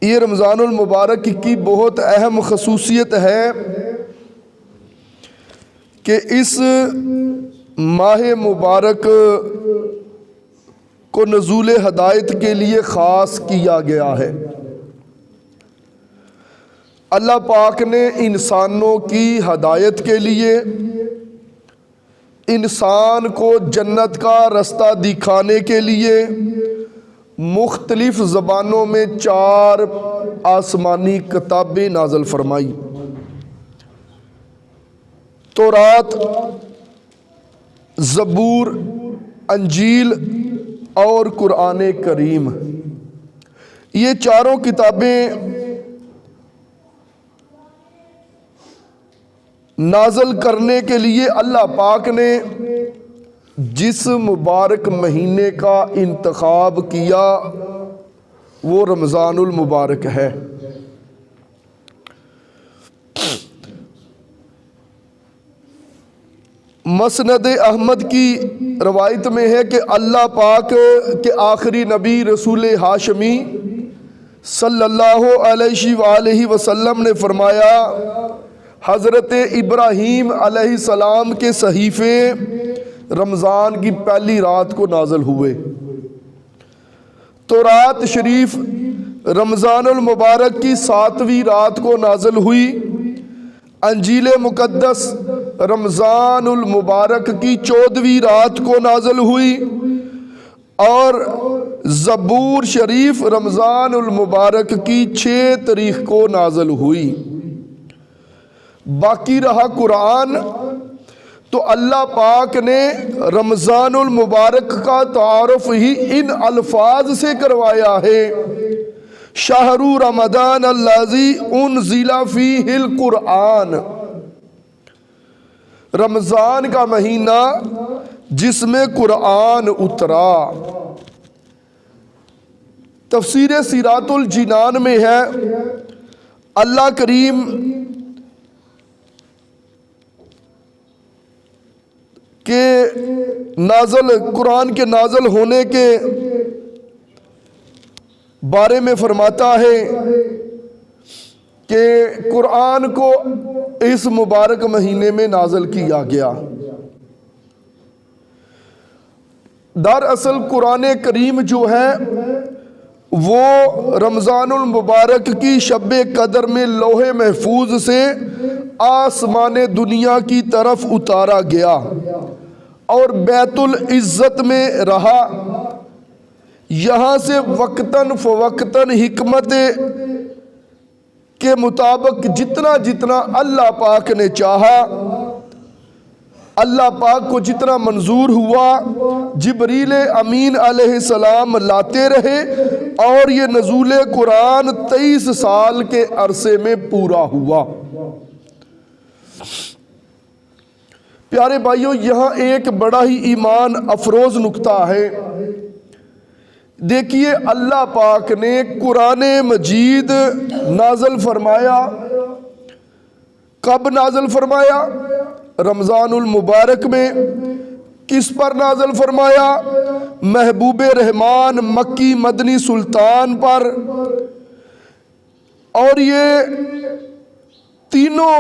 یہ رمضان المبارک کی بہت اہم خصوصیت ہے کہ اس ماہ مبارک کو نزول ہدایت کے لیے خاص کیا گیا ہے۔ اللہ پاک نے انسانوں کی ہدایت کے لیے انسان کو جنت کا رستہ دکھانے کے لیے مختلف زبانوں میں 4 آسمانی کتابیں نازل فرمائی: تورات، زبور، انجیل اور قرآن کریم۔ یہ چاروں کتابیں نازل کرنے کے لیے اللہ پاک نے جس مبارک مہینے کا انتخاب کیا وہ رمضان المبارک ہے۔ مسند احمد کی روایت میں ہے کہ اللہ پاک کے آخری نبی رسول ہاشمی صلی اللہ علیہ وآلہ وسلم نے فرمایا، حضرت ابراہیم علیہ السلام کے صحیفے رمضان کی پہلی رات کو نازل ہوئے۔ تورات شریف رمضان المبارک کی 7ویں رات کو نازل ہوئی۔ انجیل مقدس رمضان المبارک کی 14ویں رات کو نازل ہوئی، اور زبور شریف رمضان المبارک کی 6 تاریخ کو نازل ہوئی۔ باقی رہا قرآن، تو اللہ پاک نے رمضان المبارک کا تعارف ہی ان الفاظ سے کروایا ہے: شہر رمضان الذی انزل فیہ القرآن۔ رمضان کا مہینہ جس میں قرآن اترا۔ تفسیر سیرات الجنان میں ہے، اللہ کریم کہ قرآن کے نازل ہونے کے بارے میں فرماتا ہے کہ قرآن کو اس مبارک مہینے میں نازل کیا گیا۔ دراصل قرآن کریم جو ہے وہ رمضان المبارک کی شب قدر میں لوح محفوظ سے آسمان دنیا کی طرف اتارا گیا اور بیت العزت میں رہا۔ یہاں سے وقتاً فوقتاً حکمت کے مطابق جتنا جتنا اللہ پاک نے چاہا، اللہ پاک کو جتنا منظور ہوا، جبریل امین علیہ السلام لاتے رہے، اور یہ نزول قرآن 23 سال کے عرصے میں پورا ہوا۔ پیارے بھائیوں، یہاں ایک بڑا ہی ایمان افروز نکتہ ہے۔ دیکھیے، اللہ پاک نے قرآن مجید نازل فرمایا۔ کب نازل فرمایا؟ رمضان المبارک میں۔ کس پر نازل فرمایا؟ محبوب رحمان مکی مدنی سلطان پر۔ اور یہ تینوں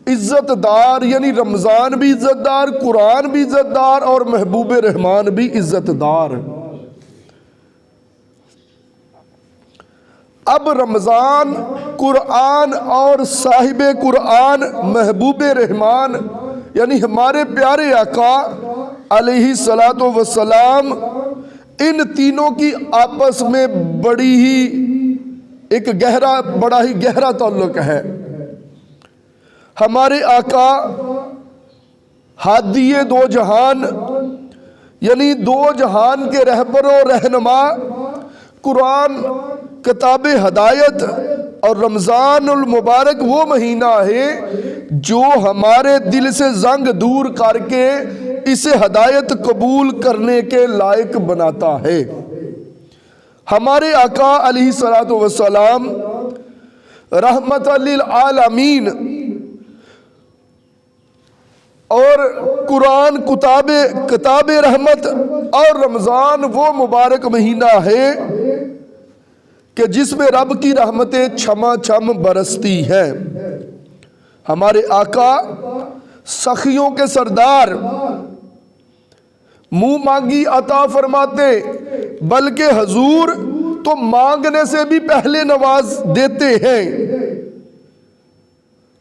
عزت دار، یعنی رمضان بھی عزت دار، قرآن بھی عزت دار، اور محبوب رحمان بھی عزت دار۔ اب رمضان، قرآن اور صاحب قرآن محبوب رحمان، یعنی ہمارے پیارے آقا علیہ الصلوۃ والسلام، ان تینوں کی آپس میں بڑا ہی گہرا تعلق ہے۔ ہمارے آقا ہادی دو جہان، یعنی 2 جہان کے رہبر و رہنما، قرآن کتاب ہدایت، اور رمضان المبارک وہ مہینہ ہے جو ہمارے دل سے زنگ دور کر کے اسے ہدایت قبول کرنے کے لائق بناتا ہے۔ ہمارے آقا علیہ الصلوۃ والسلام رحمت للعالمین، اور قرآن کتاب رحمت، اور رمضان وہ مبارک مہینہ ہے کہ جس میں رب کی رحمتیں چھما چھم برستی ہیں۔ ہمارے آقا سخیوں کے سردار منہ مانگی عطا فرماتے، بلکہ حضور تو مانگنے سے بھی پہلے نواز دیتے ہیں،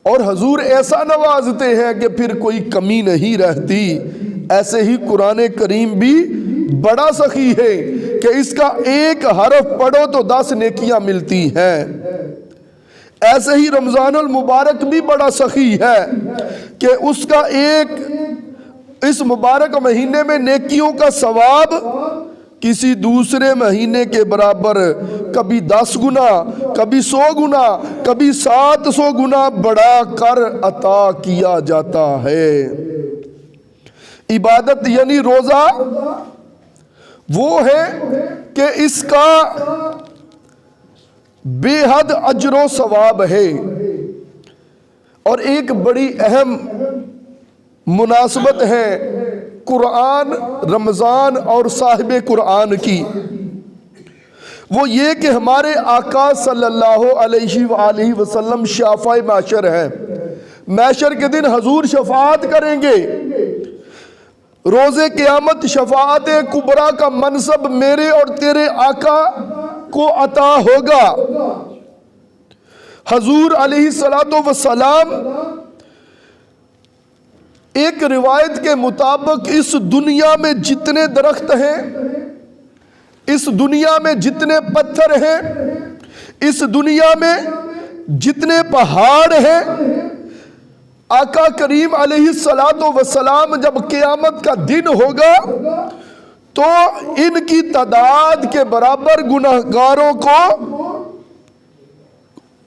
اور حضور ایسا نوازتے ہیں کہ پھر کوئی کمی نہیں رہتی۔ ایسے ہی قرآن کریم بھی بڑا سخی ہے کہ اس کا ایک حرف پڑھو تو 10 نیکیاں ملتی ہیں۔ ایسے ہی رمضان المبارک بھی بڑا سخی ہے کہ اس کا اس مبارک مہینے میں نیکیوں کا ثواب کسی دوسرے مہینے کے برابر، کبھی 10 گنا، کبھی 100 گنا، کبھی 700 گنا بڑھا کر عطا کیا جاتا ہے۔ عبادت یعنی روزہ وہ ہے کہ اس کا بے حد اجر و ثواب ہے۔ اور ایک بڑی اہم مناسبت ہے قرآن، رمضان اور صاحب قرآن کی، وہ یہ کہ ہمارے آقا صلی اللہ علیہ وآلہ وسلم شافع معشر ہے۔ معشر کے دن حضور شفاعت کریں گے۔ روز قیامت شفاعت کبریٰ کا منصب میرے اور تیرے آقا کو عطا ہوگا۔ حضور علیہ السلام ایک روایت کے مطابق اس دنیا میں جتنے درخت ہیں، اس دنیا میں جتنے پتھر ہیں، اس دنیا میں جتنے پہاڑ ہیں، آقا کریم علیہ السلام جب قیامت کا دن ہوگا تو ان کی تعداد کے برابر گناہگاروں کو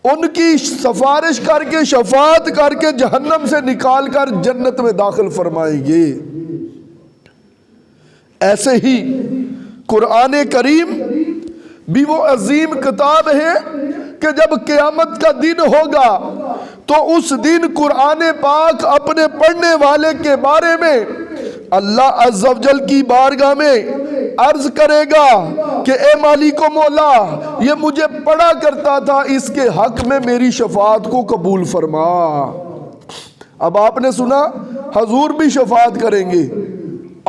ان کی سفارش کر کے، شفاعت کر کے جہنم سے نکال کر جنت میں داخل فرمائیں گے۔ ایسے ہی قرآن کریم بھی وہ عظیم کتاب ہے کہ جب قیامت کا دن ہوگا تو اس دن قرآن پاک اپنے پڑھنے والے کے بارے میں اللہ عز و جل کی بارگاہ میں عرض کرے گا کہ اے مالک و مولا، یہ مجھے پڑھا کرتا تھا، اس کے حق میں میری شفاعت کو قبول فرما۔ اب آپ نے سنا حضور بھی شفاعت کریں گے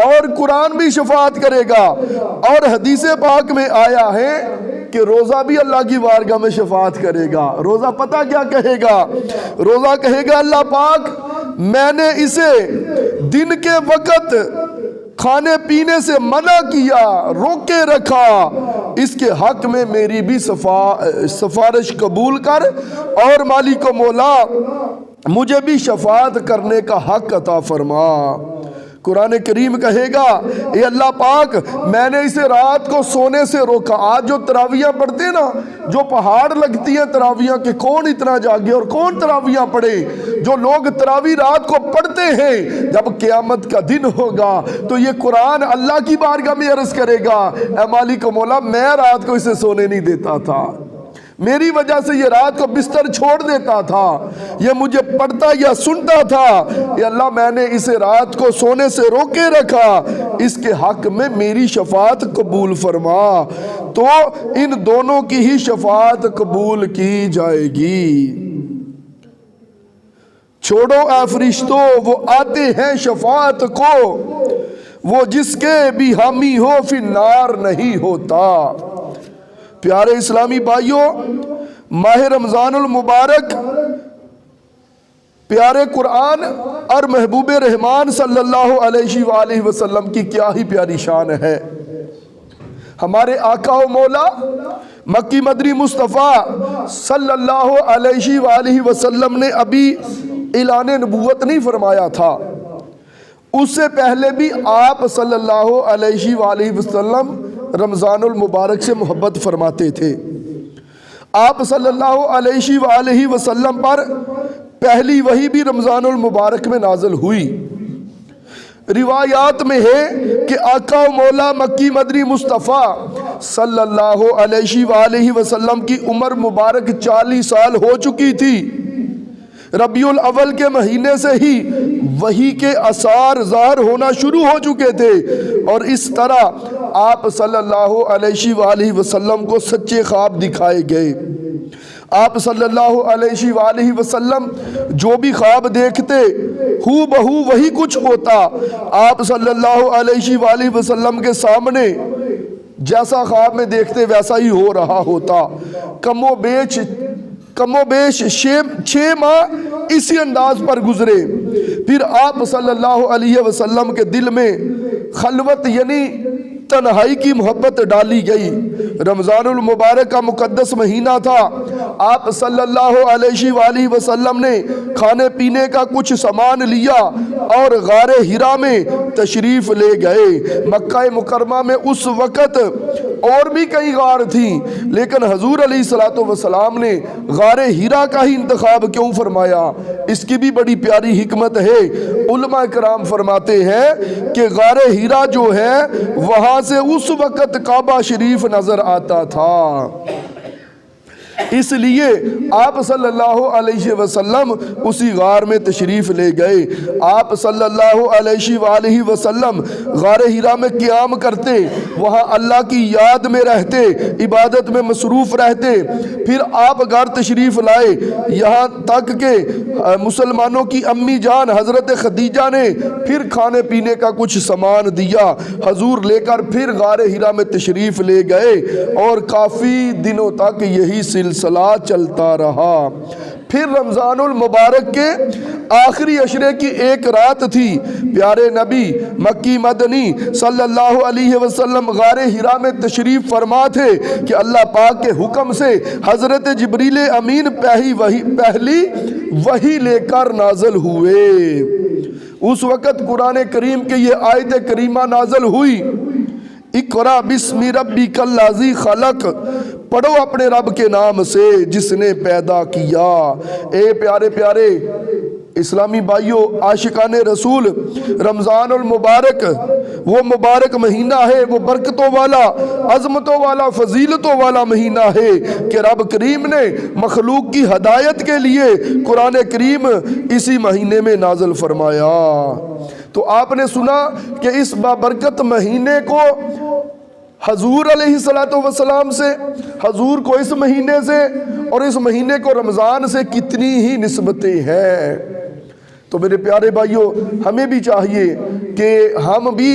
اور قرآن بھی شفاعت کرے گا، اور حدیث پاک میں آیا ہے کہ روزہ بھی اللہ کی بارگاہ میں شفاعت کرے گا۔ روزہ پتہ کیا کہے گا؟ روزہ کہے گا اللہ پاک میں نے اسے دن کے وقت کھانے پینے سے منع کیا، روکے رکھا، اس کے حق میں میری بھی سفارش قبول کر، اور مالک و مولا مجھے بھی شفاعت کرنے کا حق عطا فرما۔ قرآن کریم کہے گا اے اللہ پاک میں نے اسے رات کو سونے سے روکا۔ آج جو تراویحاں پڑھتے ہیں نا، جو پہاڑ لگتی ہیں تراویحاں کہ کون اتنا جاگے اور کون تراویحاں پڑھے، جو لوگ تراویح رات کو پڑھتے ہیں، جب قیامت کا دن ہوگا تو یہ قرآن اللہ کی بارگاہ میں عرض کرے گا اے مالک و مولا میں رات کو اسے سونے نہیں دیتا تھا، میری وجہ سے یہ رات کو بستر چھوڑ دیتا تھا، یہ مجھے پڑھتا یا سنتا تھا، یا اللہ میں نے اسے رات کو سونے سے روکے رکھا، اس کے حق میں میری شفاعت قبول فرما۔ تو ان دونوں کی ہی شفاعت قبول کی جائے گی۔ چھوڑو اے فرشتوں وہ آتے ہیں شفاعت کو، وہ جس کے بھی حامی ہو فی النار نہیں ہوتا۔ پیارے اسلامی بھائیوں، ماہ رمضان المبارک پیارے قرآن اور محبوب رحمان صلی اللہ علیہ وآلہ وسلم کی کیا ہی پیاری شان ہے۔ ہمارے آقا و مولا مکی مدنی مصطفیٰ صلی اللہ علیہ وآلہ وسلم نے ابھی اعلان نبوت نہیں فرمایا تھا، اس سے پہلے بھی آپ صلی اللہ علیہ وآلہ وسلم رمضان المبارک سے محبت فرماتے تھے۔ آپ صلی اللہ علیہ وآلہ وسلم پر پہلی وحی بھی رمضان المبارک میں نازل ہوئی۔ روایات میں ہے کہ آقا و مولا مکی مدنی مصطفیٰ صلی اللہ علیہ وآلہ وسلم کی عمر مبارک 40 سال ہو چکی تھی۔ ربیع الاول کے مہینے سے ہی وحی کے آثار ظاہر ہونا شروع ہو چکے تھے، اور اس طرح آپ صلی اللہ علیہ وآلہ وسلم کو سچے خواب دکھائے گئے۔ آپ صلی اللہ علیہ وآلہ وسلم جو بھی خواب دیکھتے ہو بہو وہی کچھ ہوتا۔ آپ صلی اللہ علیہ وآلہ وسلم کے سامنے جیسا خواب میں دیکھتے ویسا ہی ہو رہا ہوتا۔ کم و بیش 6 ماہ اسی انداز پر گزرے۔ پھر آپ صلی اللہ علیہ وسلم کے دل میں خلوت یعنی تنہائی کی محبت ڈالی گئی۔ رمضان المبارک کا مقدس مہینہ تھا۔ آپ صلی اللہ علیہ وآلہ وسلم نے کھانے پینے کا کچھ سامان لیا اور غار ہرا میں تشریف لے گئے۔ مکہ مکرمہ میں اس وقت اور بھی کئی غار تھیں، لیکن حضور علیہ السلام نے غار ہرا کا ہی انتخاب کیوں فرمایا؟ اس کی بھی بڑی پیاری حکمت ہے۔ علماء کرام فرماتے ہیں کہ غار ہرا جو ہے وہاں سے اس وقت کعبہ شریف نظر آتا تھا، اس لیے آپ صلی اللہ علیہ وسلم اسی غار میں تشریف لے گئے۔ آپ صلی اللہ علیہ وآلہ وسلم غار ہرا میں قیام کرتے، وہاں اللہ کی یاد میں رہتے، عبادت میں مصروف رہتے۔ پھر آپ گھر تشریف لائے، یہاں تک کہ مسلمانوں کی امی جان حضرت خدیجہ نے پھر کھانے پینے کا کچھ سامان دیا، حضور لے کر پھر غار ہرا میں تشریف لے گئے اور کافی دنوں تک یہی سلسلہ چلتا رہا۔ پھر رمضان المبارک کے آخری عشرے کی ایک رات تھی، پیارے نبی مکی مدنی صلی اللہ علیہ وسلم غار ہرا میں تشریف فرما تھے کہ اللہ پاک کے حکم سے حضرت جبریل امین پہلی وحی لے کر نازل ہوئے۔ اس وقت قرآن کریم کے یہ آیت کریمہ نازل ہوئی، اقرا بسم ربک الذی خلق، پڑھو اپنے رب کے نام سے جس نے پیدا کیا۔ اے پیارے پیارے اسلامی بھائیوں، عاشقان رسول، رمضان المبارک وہ مبارک مہینہ ہے، وہ برکتوں والا، عظمتوں والا، فضیلتوں والا مہینہ ہے کہ رب کریم نے مخلوق کی ہدایت کے لیے قرآن کریم اسی مہینے میں نازل فرمایا۔ تو آپ نے سنا کہ اس بابرکت مہینے کو حضور علیہ السلام سے، حضور کو اس مہینے سے اور اس مہینے کو رمضان سے کتنی ہی نسبتیں ہیں۔ تو میرے پیارے بھائیوں، ہمیں بھی چاہیے کہ ہم بھی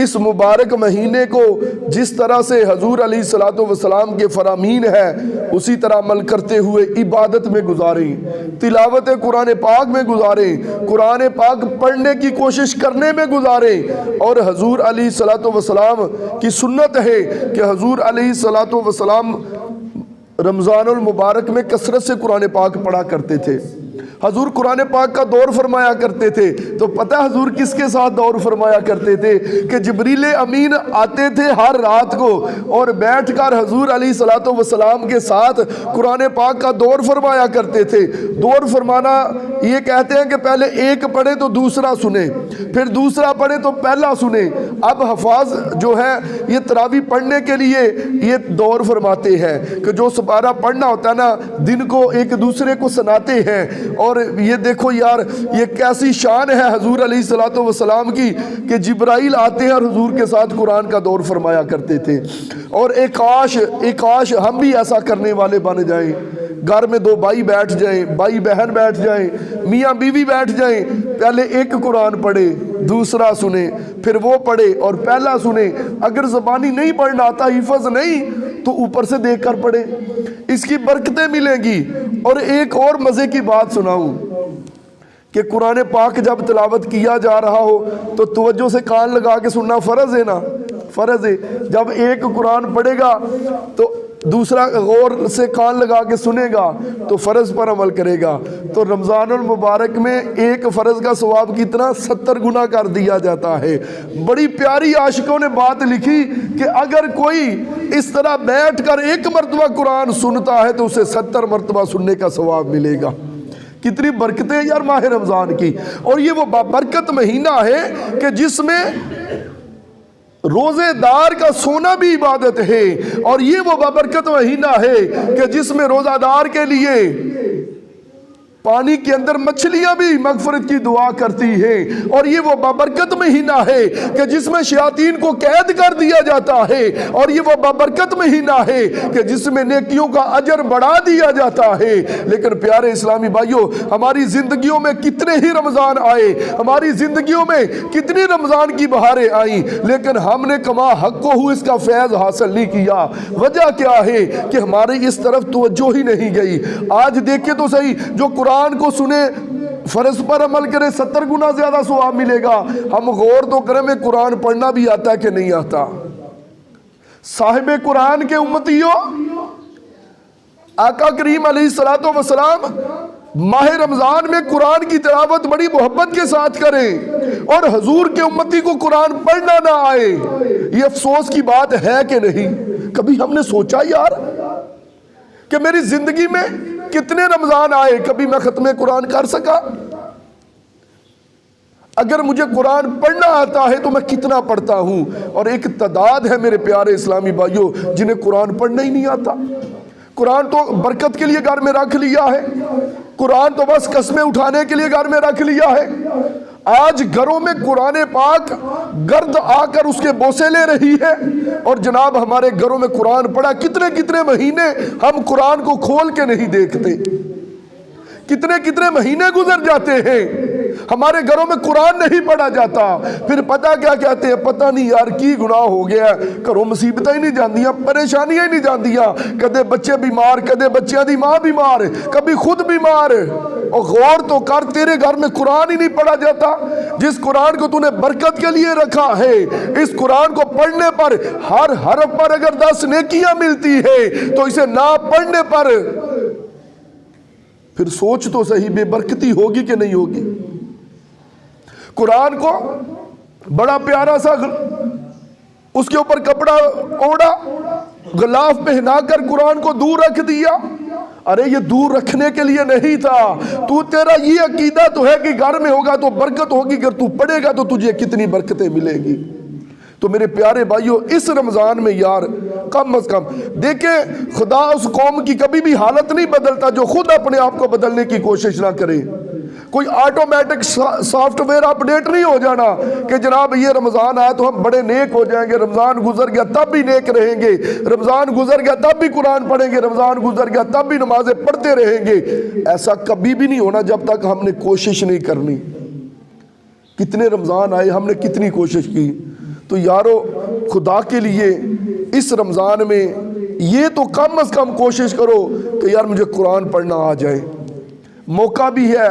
اس مبارک مہینے کو جس طرح سے حضور علیہ السلام کے فرامین ہے اسی طرح عمل کرتے ہوئے عبادت میں گزاریں، تلاوت قرآن پاک میں گزاریں، قرآن پاک پڑھنے کی کوشش کرنے میں گزاریں۔ اور حضور علیہ السلام کی سنت ہے کہ حضور علیہ السلام رمضان المبارک میں کثرت سے قرآن پاک پڑھا کرتے تھے۔ حضور قرآن پاک کا دور فرمایا کرتے تھے۔ تو پتہ حضور کس کے ساتھ دور فرمایا کرتے تھے؟ کہ جبریل امین آتے تھے ہر رات کو اور بیٹھ کر حضور علیہ السلام کے ساتھ قرآن پاک کا دور فرمایا کرتے تھے۔ دور فرمانا یہ کہتے ہیں کہ پہلے ایک پڑھے تو دوسرا سنے، پھر دوسرا پڑھے تو پہلا سنے۔ اب حفاظ جو ہے یہ تراویح پڑھنے کے لیے یہ دور فرماتے ہیں کہ جو سپارہ پڑھنا ہوتا ہے نا دن کو ایک دوسرے کو سناتے ہیں۔ اور یہ دیکھو یار یہ کیسی شان ہے حضور علیہ السلام کی کہ جبرائیل آتے ہیں اور حضور کے ساتھ قرآن کا دور فرمایا کرتے تھے۔ اور ایک کاش ہم بھی ایسا کرنے والے بن جائیں، گھر میں 2 بھائی بیٹھ جائیں، بھائی بہن بیٹھ جائیں، میاں بیوی بیٹھ جائیں، پہلے ایک قرآن پڑھے دوسرا سنے، پھر وہ پڑھے اور پہلا سنے۔ اگر زبانی نہیں پڑھنا آتا، حفظ نہیں، تو اوپر سے دیکھ کر پڑھے، اس کی برکتیں ملیں گی۔ اور ایک اور مزے کی بات سناؤں کہ قرآن پاک جب تلاوت کیا جا رہا ہو تو توجہ سے کان لگا کے سننا فرض ہے نا، فرض ہے۔ جب ایک قرآن پڑھے گا تو دوسرا غور سے کان لگا کے سنے گا تو فرض پر عمل کرے گا۔ تو رمضان المبارک میں ایک فرض کا ثواب کتنا 70 گنا کر دیا جاتا ہے۔ بڑی پیاری عاشقوں نے بات لکھی کہ اگر کوئی اس طرح بیٹھ کر 1 مرتبہ قرآن سنتا ہے تو اسے 70 مرتبہ سننے کا ثواب ملے گا۔ کتنی برکتیں یار ماہ رمضان کی۔ اور یہ وہ برکت مہینہ ہے کہ جس میں روزے دار کا سونا بھی عبادت ہے، اور یہ وہ بابرکت مہینہ ہے کہ جس میں روزہ دار کے لیے پانی کے اندر مچھلیاں بھی مغفرت کی دعا کرتی ہیں، اور یہ وہ بابرکت مہینہ ہے کہ جس میں شیاطین کو قید کر دیا جاتا ہے، اور یہ وہ بابرکت مہینہ ہے کہ جس میں نیکیوں کا اجر بڑھا دیا جاتا ہے۔ لیکن پیارے اسلامی بھائیوں، ہماری زندگیوں میں کتنے ہی رمضان آئے، ہماری زندگیوں میں کتنی رمضان کی بہاریں آئیں، لیکن ہم نے کما حق کو اس کا فیض حاصل نہیں کیا۔ وجہ کیا ہے کہ ہماری اس طرف توجہ ہی نہیں گئی۔ آج دیکھیں تو صحیح، جو قرآن کو سنے، فرض پر عمل کرے، 70 گنا زیادہ ثواب ملے گا۔ ہم غور تو کریں میں قرآن پڑھنا بھی آتا ہے کہ نہیں آتا؟ صاحب قرآن کے امتیوں، آقا کریم علیہ السلام ماہ رمضان میں قرآن کی تلاوت بڑی محبت کے ساتھ کریں، اور حضور کے امتی کو قرآن پڑھنا نہ آئے، یہ افسوس کی بات ہے کہ نہیں؟ کبھی ہم نے سوچا یار کہ میری زندگی میں کتنے رمضان آئے، کبھی میں ختم قرآن کر سکا؟ اگر مجھے قرآن پڑھنا آتا ہے تو میں کتنا پڑھتا ہوں، اور ایک تعداد ہے میرے پیارے اسلامی بھائیوں جنہیں قرآن پڑھنا ہی نہیں آتا۔ قرآن تو برکت کے لیے گھر میں رکھ لیا ہے، قرآن تو بس قسمیں اٹھانے کے لیے گھر میں رکھ لیا ہے۔ آج گھروں میں قرآن پاک گرد آ کر اس کے بوسے لے رہی ہے، اور جناب ہمارے گھروں میں قرآن پڑھا کتنے کتنے مہینے ہم قرآن کو کھول کے نہیں دیکھتے، کتنے کتنے مہینے گزر جاتے ہیں ہمارے گھروں میں قرآن نہیں پڑھا جاتا۔ پھر پتہ کیا کہتے ہیں؟ پتہ نہیں یار کی گناہ ہو گیا ہے، گھروں مصیبتیں ہی نہیں جاندیاں، پریشانیاں ہی نہیں جاندیاں، کدے بچے بیمار، کدے بچیاں دی ماں بیمار، کبھی خود بیمار۔ اور غور تو کر، تیرے گھر میں قرآن ہی نہیں پڑھا جاتا۔ جس قرآن کو تو نے برکت کے لیے رکھا ہے، اس قرآن کو پڑھنے پر ہر حرف پر اگر 10 نیکیاں ملتی ہے تو اسے نہ پڑھنے پر پھر سوچ تو صحیح، بے برکتی ہوگی کہ نہیں ہوگی؟ قرآن کو بڑا پیارا سا اس کے اوپر کپڑا اوڑا، غلاف پہنا کر قرآن کو دور رکھ دیا۔ ارے یہ دور رکھنے کے لیے نہیں تھا، تو تیرا یہ عقیدہ تو ہے کہ گھر میں ہوگا تو برکت ہوگی، اگر تو پڑھے گا تو تجھے کتنی برکتیں ملیں گی۔ تو میرے پیارے بھائیوں، اس رمضان میں یار کم از کم دیکھیں، خدا اس قوم کی کبھی بھی حالت نہیں بدلتا جو خود اپنے آپ کو بدلنے کی کوشش نہ کرے۔ کوئی آٹومیٹک سافٹ ویئر اپڈیٹ نہیں ہو جانا کہ جناب یہ رمضان آیا تو ہم بڑے نیک ہو جائیں گے، رمضان گزر گیا تب بھی نیک رہیں گے، رمضان گزر گیا تب بھی قرآن پڑھیں گے، رمضان گزر گیا تب بھی نمازیں پڑھتے رہیں گے۔ ایسا کبھی بھی نہیں ہونا جب تک ہم نے کوشش نہیں کرنی۔ کتنے رمضان آئے، ہم نے کتنی کوشش کی؟ تو یارو خدا کے لیے اس رمضان میں یہ تو کم از کم کوشش کرو کہ یار مجھے قرآن پڑھنا آ جائے۔ موقع بھی ہے،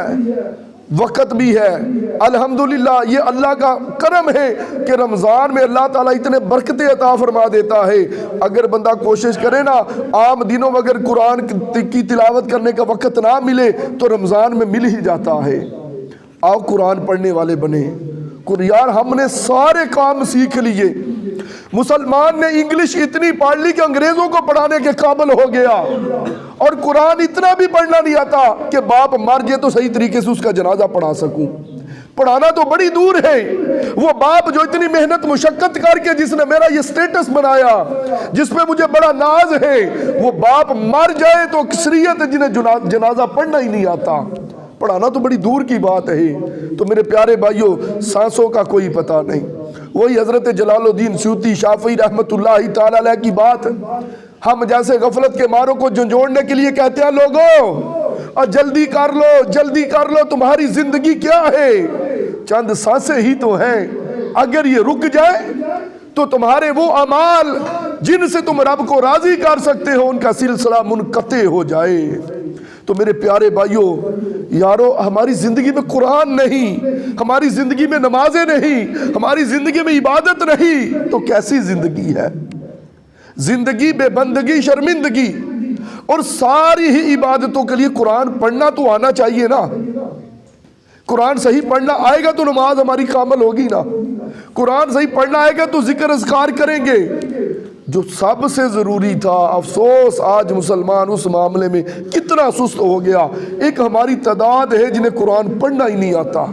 وقت بھی ہے، الحمدللہ یہ اللہ کا کرم ہے کہ رمضان میں اللہ تعالیٰ اتنے برکتیں عطا فرما دیتا ہے۔ اگر بندہ کوشش کرے نا، عام دنوں میں اگر قرآن کی تلاوت کرنے کا وقت نہ ملے تو رمضان میں مل ہی جاتا ہے۔ آؤ قرآن پڑھنے والے بنے۔ یار ہم نے سارے کام سیکھ لیے، مسلمان نے انگلش اتنی پڑھ لی کہ انگریزوں کو پڑھانے کے قابل ہو گیا، اور قرآن اتنا بھی پڑھنا نہیں آتا کہ باپ مر جائے تو صحیح طریقے سے اس کا جنازہ پڑھا سکوں۔ پڑھانا تو بڑی دور ہے، وہ باپ جو اتنی محنت مشقت کر کے جس نے میرا یہ سٹیٹس بنایا، جس پہ مجھے بڑا ناز ہے، وہ باپ مر جائے تو اکثریت جنہیں جنازہ پڑھنا ہی نہیں آتا۔ پڑھانا تو بڑی دور کی بات ہے۔ تو میرے پیارے بھائیوں، سانسوں کا کوئی پتہ نہیں۔ وہی حضرت جلال الدین سیوطی شافعی رحمت اللہ تعالی علیہ کی بات، ہم جیسے غفلت کے ماروں کو جھنجھوڑنے کے لیے کہتے ہیں لوگوں اور جلدی کر لو، جلدی کر لو، تمہاری زندگی کیا ہے؟ چند سانسیں ہی تو ہیں، اگر یہ رک جائے تو تمہارے وہ اعمال جن سے تم رب کو راضی کر سکتے ہو ان کا سلسلہ منقطع ہو جائے۔ تو میرے پیارے بھائیوں، یارو ہماری زندگی میں قرآن نہیں، ہماری زندگی میں نمازیں نہیں، ہماری زندگی میں عبادت نہیں، تو کیسی زندگی ہے؟ زندگی بے بندگی، شرمندگی، اور ساری ہی عبادتوں کے لیے قرآن پڑھنا تو آنا چاہیے نا۔ قرآن صحیح پڑھنا آئے گا تو نماز ہماری کامل ہوگی نا، قرآن صحیح پڑھنا آئے گا تو ذکر اذکار کریں گے۔ جو سب سے ضروری تھا، افسوس آج مسلمان اس معاملے میں کتنا سست ہو گیا۔ ایک ہماری تعداد ہے جنہیں قرآن پڑھنا ہی نہیں آتا۔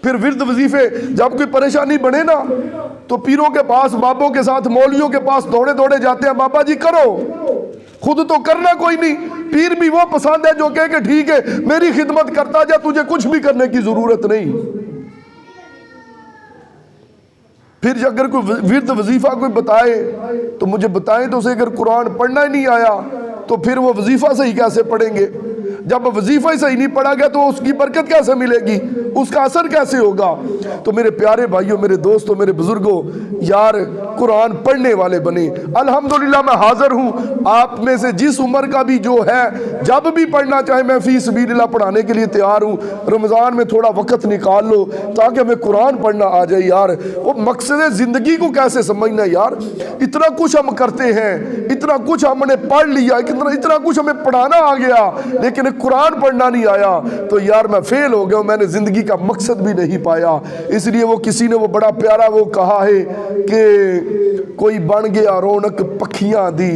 پھر ورد وظیفے جب کوئی پریشانی بنے نا تو پیروں کے پاس، بابوں کے ساتھ، مولویوں کے پاس دوڑے دوڑے جاتے ہیں، بابا جی کرو، خود تو کرنا کوئی نہیں، پیر بھی وہ پسند ہے جو کہے کہ ٹھیک ہے میری خدمت کرتا جا، تجھے کچھ بھی کرنے کی ضرورت نہیں۔ پھر اگر کوئی ورد وظیفہ کوئی بتائے تو مجھے بتائیں، تو اسے اگر قرآن پڑھنا ہی نہیں آیا تو پھر وہ وظیفہ صحیح کیسے پڑھیں گے؟ جب وظیفہ ہی صحیح نہیں پڑھا گیا تو اس کی برکت کیسے ملے گی، اس کا اثر کیسے ہوگا؟ تو میرے پیارے بھائیوں، میرے دوستوں، میرے بزرگوں، یار قرآن پڑھنے والے بنے۔ الحمدللہ میں حاضر ہوں، آپ میں سے جس عمر کا بھی جو ہے جب بھی پڑھنا چاہے میں فی سبیل اللہ پڑھانے کے لیے تیار ہوں۔ رمضان میں تھوڑا وقت نکال لو تاکہ ہمیں قرآن پڑھنا آ جائے یار۔ وہ مقصد زندگی کو کیسے سمجھنا یار، اتنا کچھ ہم کرتے ہیں، اتنا کچھ ہم نے پڑھ لیا، اتنا کچھ ہمیں پڑھانا آ گیا، لیکن قرآن پڑھنا نہیں آیا تو یار میں فیل ہو گیا، میں نے زندگی کا مقصد بھی نہیں پایا۔ اس لیے وہ کسی نے وہ بڑا پیارا وہ کہا ہے کہ کوئی بن گیا رونق پکھیاں دی،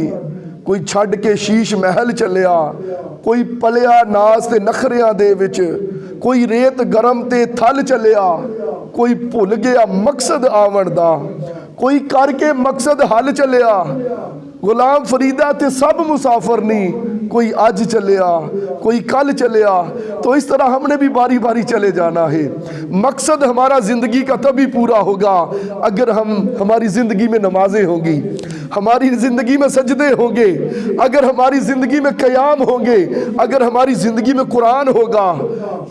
کوئی چھڈ کے شیش محل چلیا، کوئی پلیا ناز تے نخریاں دے وچ، کوئی ریت گرم تے تھل چلیا، کوئی بھول گیا مقصد آون دا، کوئی کر کے مقصد حل چلیا، غلام فریدہ تے سب مسافر نہیں، کوئی آج چلیا کوئی کل چلیا۔ تو اس طرح ہم نے بھی باری باری چلے جانا ہے۔ مقصد ہمارا زندگی کا تبھی پورا ہوگا اگر ہماری زندگی میں نمازیں ہوں گی، ہماری زندگی میں سجدے ہوں گے، اگر ہماری زندگی میں قیام ہوں گے، اگر ہماری زندگی میں قرآن ہوگا،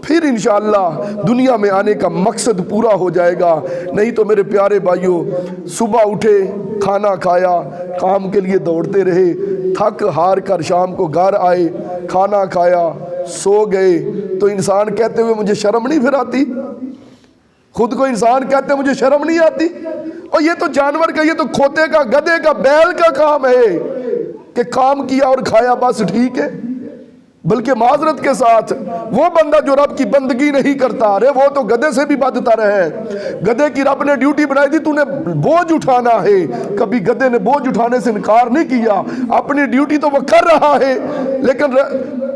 پھر انشاءاللہ دنیا میں آنے کا مقصد پورا ہو جائے گا۔ نہیں تو میرے پیارے بھائیوں، صبح اٹھے، کھانا کھایا، کام کے لیے دوڑتے رہے، تھک ہار کر شام کو گھر آئے، کھانا کھایا، سو گئے، تو انسان کہتے ہوئے مجھے شرم نہیں پھر آتی؟ خود کو انسان کہتے ہیں مجھے شرم نہیں آتی؟ اور یہ تو جانور کا، یہ تو کھوتے کا، گدھے کا، بیل کا کام ہے کہ کام کیا اور کھایا بس ٹھیک ہے۔ بلکہ معذرت کے ساتھ وہ بندہ جو رب کی بندگی نہیں کرتا، ارے وہ تو گدھے سے بھی بدتر ہے۔ گدھے کی رب نے ڈیوٹی بنائی تھی، تو نے بوجھ اٹھانا ہے، کبھی گدھے نے بوجھ اٹھانے سے انکار نہیں کیا، اپنی ڈیوٹی تو وہ کر رہا ہے۔ لیکن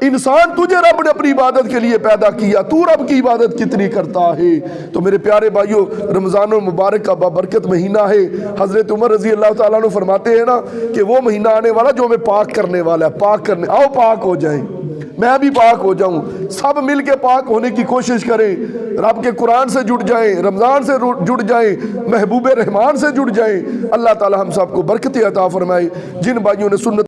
انسان تجھے رب نے اپنی عبادت کے لیے پیدا کیا، تو رب کی عبادت کتنی کرتا ہے؟ تو میرے پیارے بھائیوں، رمضان المبارک کا بابرکت مہینہ ہے۔ حضرت عمر رضی اللہ تعالیٰ عنہ فرماتے ہیں نا کہ وہ مہینہ آنے والا جو ہمیں پاک کرنے والا ہے، پاک کرنے، آؤ پاک ہو جائیں، میں بھی پاک ہو جاؤں، سب مل کے پاک ہونے کی کوشش کریں، رب کے قرآن سے جڑ جائیں، رمضان سے جڑ جائیں، محبوب رحمان سے جڑ جائیں۔ اللہ تعالی ہم سب کو برکت عطا فرمائے۔ جن بھائیوں نے سنت